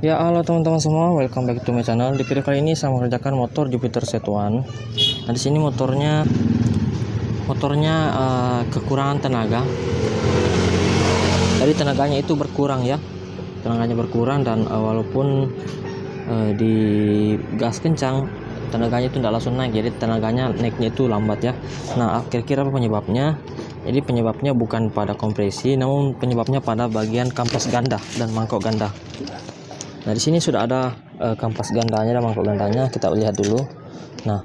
Ya, halo teman-teman semua, welcome back to my channel. Di video kali ini saya mengerjakan motor Jupiter Z1. Nah, di sini motornya kekurangan tenaga. Jadi tenaganya itu berkurang ya. Tenaganya berkurang dan walaupun di gas kencang, tenaganya itu tidak langsung naik. Jadi tenaganya naiknya itu lambat ya. Nah, kira-kira apa penyebabnya? Jadi penyebabnya bukan pada kompresi, namun penyebabnya pada bagian kampas ganda dan mangkok ganda. Nah, di sini sudah ada kampas gandanya dan mangkok gandanya. Kita lihat dulu. Nah,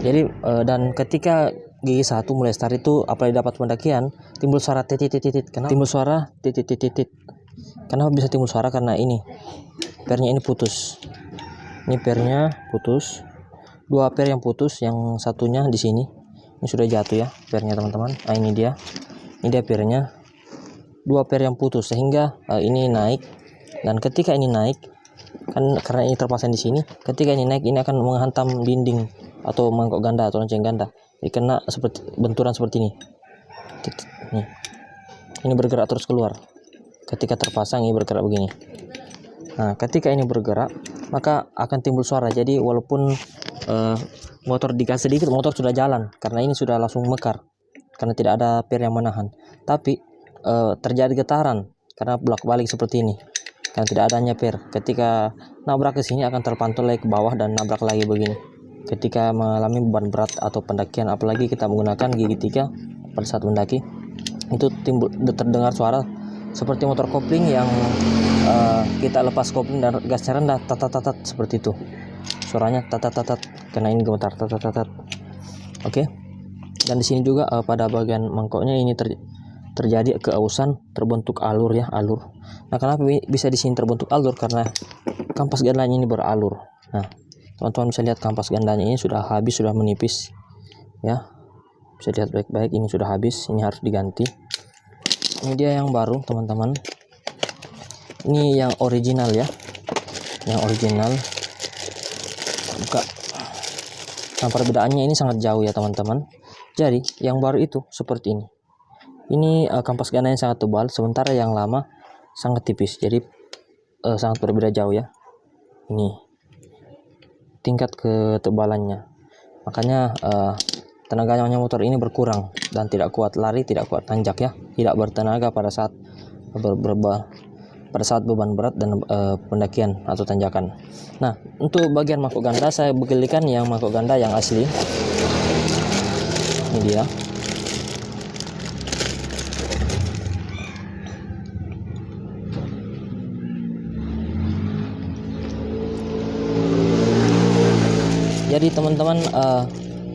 jadi dan ketika gigi 1 mulai start itu apalagi dapat pendakian, timbul suara titit. Kenapa timbul suara titit? Kenapa bisa timbul suara? Karena ini pernya ini putus. Ini pernya putus. Dua per yang putus, yang satunya di sini. Ini sudah jatuh ya pernya, teman-teman. Nah, ini dia. Ini dia pernya. Dua per yang putus sehingga ini naik. Dan ketika ini naik, kan karena ini terpasang di sini, ketika ini naik ini akan menghantam dinding atau mangkok ganda atau lonceng ganda. Jadi kena seperti benturan seperti ini. Nih. Ini bergerak terus keluar. Ketika terpasang ini bergerak begini. Nah, ketika ini bergerak, maka akan timbul suara. Jadi walaupun motor digas sedikit, motor sudah jalan karena ini sudah langsung mekar. Karena tidak ada per yang menahan. Tapi terjadi getaran karena bolak-balik seperti ini. Kan tidak adanya per, ketika nabrak ke sini akan terpantul lagi ke bawah dan nabrak lagi begini. Ketika mengalami beban berat atau pendakian, apalagi kita menggunakan gigi 3 pada saat mendaki, itu timbul terdengar suara seperti motor kopling yang kita lepas kopling dan gasnya rendah, tat seperti itu. Suaranya tat karena ini gemetar tat. Oke. Dan di sini juga pada bagian mangkoknya ini terjadi keausan, terbentuk alur ya, alur. Nah, kenapa bisa di sini terbentuk alur? Karena kampas gandanya ini beralur. Nah, teman-teman bisa lihat kampas gandanya ini sudah habis, sudah menipis ya. Bisa lihat baik-baik, ini sudah habis, ini harus diganti. Ini dia yang baru, teman-teman. Ini yang original ya. Yang original. Buka. Nah, perbedaannya ini sangat jauh ya, teman-teman. Jadi, yang baru itu seperti ini. Ini kampas gandanya sangat tebal, sementara yang lama sangat tipis. Jadi sangat berbeda jauh ya. Ini tingkat ketebalannya. Makanya tenaganya motor ini berkurang dan tidak kuat lari, tidak kuat tanjak ya. Tidak bertenaga pada saat beban berat dan pendakian atau tanjakan. Nah, untuk bagian mangkok ganda saya belikan yang mangkok ganda yang asli. Ini dia. Jadi teman-teman,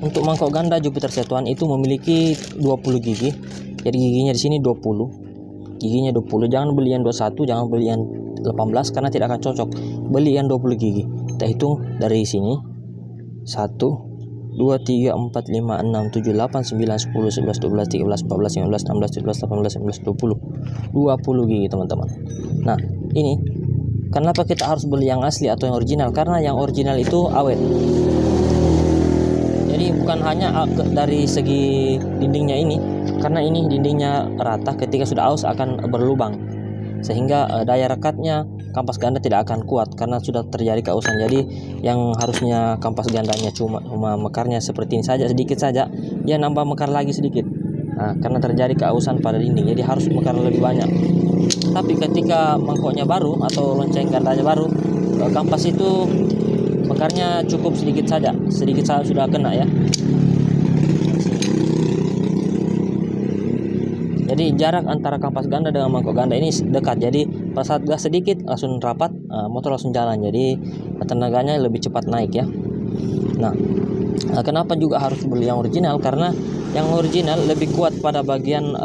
untuk mangkok ganda Jupiter Z1 itu memiliki 20 gigi. Jadi giginya di sini 20. Giginya 20. Jangan beli yang 21, jangan beli yang 18 karena tidak akan cocok. Beli yang 20 gigi. Kita hitung dari sini. 1 2 3 4 5 6 7 8 9 10 11 12 13 14 15 16 17 18 19 20. 20 gigi, teman-teman. Nah, ini kenapa kita harus beli yang asli atau yang original? Karena yang original itu awet. Jadi bukan hanya dari segi dindingnya ini, karena ini dindingnya rata, ketika sudah aus akan berlubang, sehingga daya rekatnya kampas ganda tidak akan kuat karena sudah terjadi keausan. Jadi yang harusnya kampas gandanya cuma mekarnya seperti ini saja, sedikit saja, dia nambah mekar lagi sedikit. Nah, karena terjadi keausan pada dinding, jadi harus mekar lebih banyak. Tapi ketika mangkoknya baru atau lonceng gandanya baru, kampas itu mekarnya cukup sedikit saja sudah kena ya. Jadi jarak antara kampas ganda dengan mangkok ganda ini dekat. Jadi pas saat gas sedikit langsung rapat, motor langsung jalan. Jadi tenaganya lebih cepat naik ya. Nah, kenapa juga harus beli yang original? Karena yang original lebih kuat pada bagian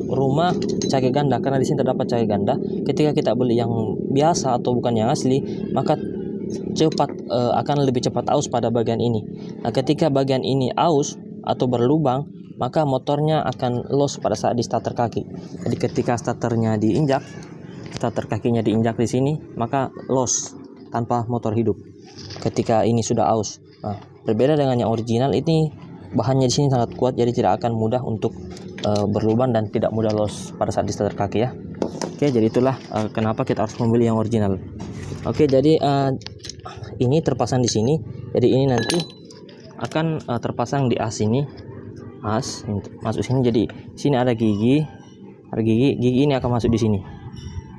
rumah cage ganda, karena di sini terdapat cage ganda. Ketika kita beli yang biasa atau bukan yang asli, maka akan lebih cepat aus pada bagian ini. Nah, ketika bagian ini aus atau berlubang, maka motornya akan loss pada saat di starter kaki. Jadi ketika starternya diinjak, starter kakinya diinjak di sini, maka loss tanpa motor hidup ketika ini sudah aus. Nah, berbeda dengan yang original, ini bahannya di sini sangat kuat, jadi tidak akan mudah untuk berlubang dan tidak mudah los pada saat di starter kaki ya. Oke, jadi itulah kenapa kita harus membeli yang original. Oke, jadi ini terpasang di sini, jadi ini nanti akan terpasang di as ini, as masuk sini. Jadi sini ada gigi, gigi ini akan masuk di sini.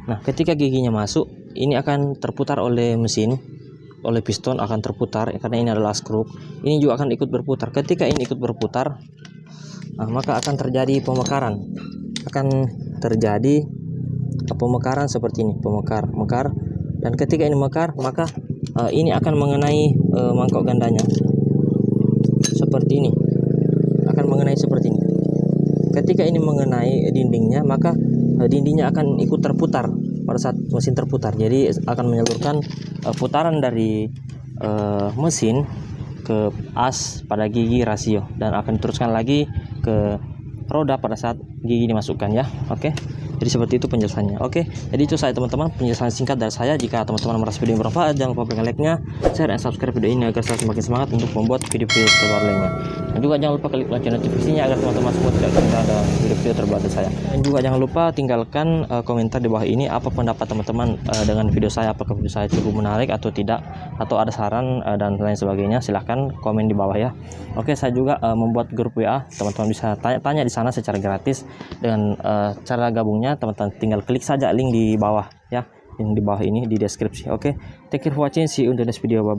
Nah, ketika giginya masuk, ini akan terputar oleh mesin, oleh piston akan terputar karena ini adalah skrup. Ini juga akan ikut berputar. Ketika ini ikut berputar, maka akan terjadi pemekaran. Akan terjadi pemekaran seperti ini, mekar. Dan ketika ini mekar, maka ini akan mengenai mangkok gandanya. Seperti ini. Akan mengenai seperti ini. Ketika ini mengenai dindingnya, maka dindingnya akan ikut terputar pada saat mesin terputar. Jadi akan menyalurkan putaran dari mesin ke as pada gigi rasio dan akan diteruskan lagi ke roda pada saat gigi dimasukkan ya. Oke, jadi seperti itu penjelasannya. Oke, jadi itu saya teman-teman, penjelasan singkat dari saya. Jika teman-teman merasa video ini bermanfaat, jangan lupa berikan like-nya, share dan subscribe video ini agar saya semakin semangat untuk membuat video-video terbaru lainnya. Dan juga jangan lupa klik lonceng notifikasinya agar teman-teman semua tidak ketinggalan video-video terbaru dari saya. Dan juga jangan lupa tinggalkan komentar di bawah ini apa pendapat teman-teman dengan video saya, apakah video saya cukup menarik atau tidak, atau ada saran dan lain sebagainya. Silahkan komen di bawah ya. Oke, saya juga membuat grup WA, teman-teman bisa tanya di sana secara gratis. Dengan cara gabungnya teman-teman tinggal klik saja link di bawah ya, link di bawah ini di deskripsi. Oke, thank you for watching, see you in the next video. Bye.